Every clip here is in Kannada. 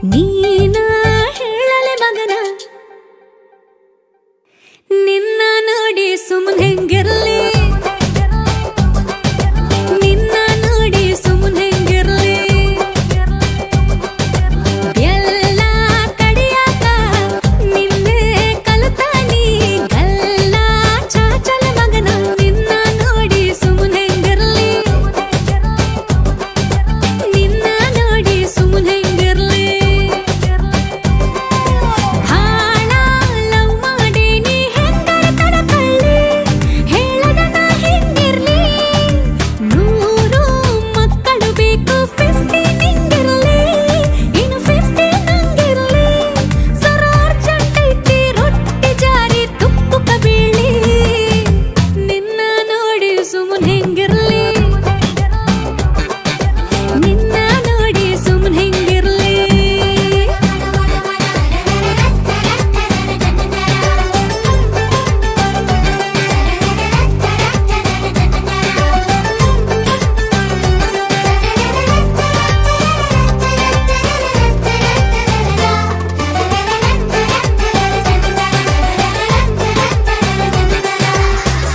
ನೀನ ಹೇಳಲೆ ಮಗನ ನಿನ್ನ ನೋಡಿ ಸುಮ್ಮನೆ ಹೆಂಗಿರ್ಲಿ ನಿನ್ನ ನೋಡಿ ಸುಮ್ಮನೆ ಹೆಂಗಿರ್ಲಿ ಎಲ್ಲ ಕಡಿಯಾಕ ನಿನ್ನೆ ಕಲತಾನಿ ಗಲ್ಲ ಚಾಚಲ ಮಗನ ನಿನ್ನ ನೋಡಿ ಸುಮ್ಮನೆ ಹೆಂಗಿರ್ಲಿ ನಿನ್ನ ನೋಡಿ ಸುಮ್ಮನೆ ಹೆಂಗಿರ್ಲಿ ಹಾಳ ಲವ್ ಮಾಡಿ ನೀ ಹೆಂಗರ ತಡಕಳ್ಳಿ ಹೇಳದ ನಾ ಹೆಂಗಿರ್ಲಿ 100 ಮಕ್ಕಳು ಬೇಕು 50 ನಿಂಗಿರ್ಲಿ ಇನ್ನು 50 ನಂಗಿರ್ಲಿ ಸರ ಅರ್ಜೆಂಟ್ ಐತಿ ರೊಟ್ಟಿ ಜಾರಿ ತುಪ್ಪಕ್ಕ ಬೀಳಿ ನಿನ್ನ ನೋಡಿ ಸುಮ್ಮನೆ ಹೆಂಗಿರ್ಲಿ ನಿನ್ನ ನೋಡಿ ಸುಮ್ಮನೆ ಹೆಂಗಿರ್ಲಿ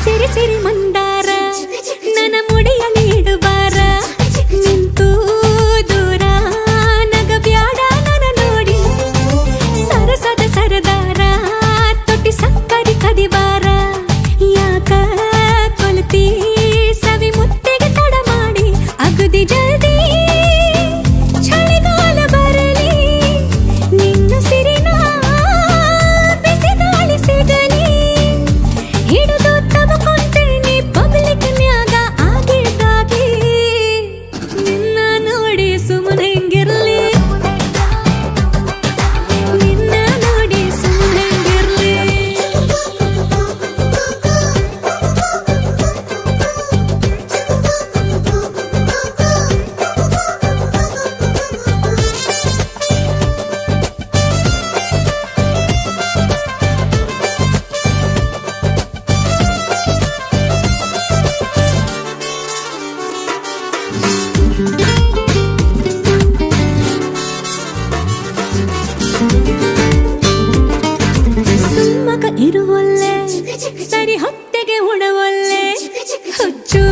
ಸಿರಿ ಸಿರಿ ಮಂದಾರ ನನ್ನ ಮುಡಿಯಲ್ಲಿ ಇಡುಬಾರ ನಿಂತು ದೂರ ನಗಬ್ಯಾಡ ನನ್ನ ನೋಡಿ ಸರಸದ ಸರದಾರ ತೊಟ್ಟಿ ಸಕ್ಕರಿ ಕದಿಬಾರ ಯಾಕ ಕೊಲ್ತಿ ಸವಿ ಮುತ್ತಿಗೆ ತಡ ಮಾಡಿ ಅಗದಿ ಜಲ್ದಿ ಚಳಿಗಾಲ ಬರಲಿ ನಿನ್ನ ಸಿರಿನ ಬಿಸಿ ಗಾಳಿ ಸಿಗಲಿ ಹಿಡಿದು ತಬಕೊಂತೇನೆ ಪಬ್ಲಿಕ್ ನ್ಯಾಗ ಆಗಿದ್ದಾಗಿ ನಿನ್ನ ನೋಡಿ ಸುಮ್ಮನೆ ಹೆಂಗಿರ್ಲಿ ನಿನ್ನ ನೋಡಿ ಸುಮ್ಮನೆ ಹೆಂಗಿರ್ಲಿ ಸುಮ್ಮಕ ಇರುವಲ್ಲೆ ಸರಿ ಹೊತ್ತೆಗೆ ಉಣವಲ್ಲೆ ಹುಚ್ಚು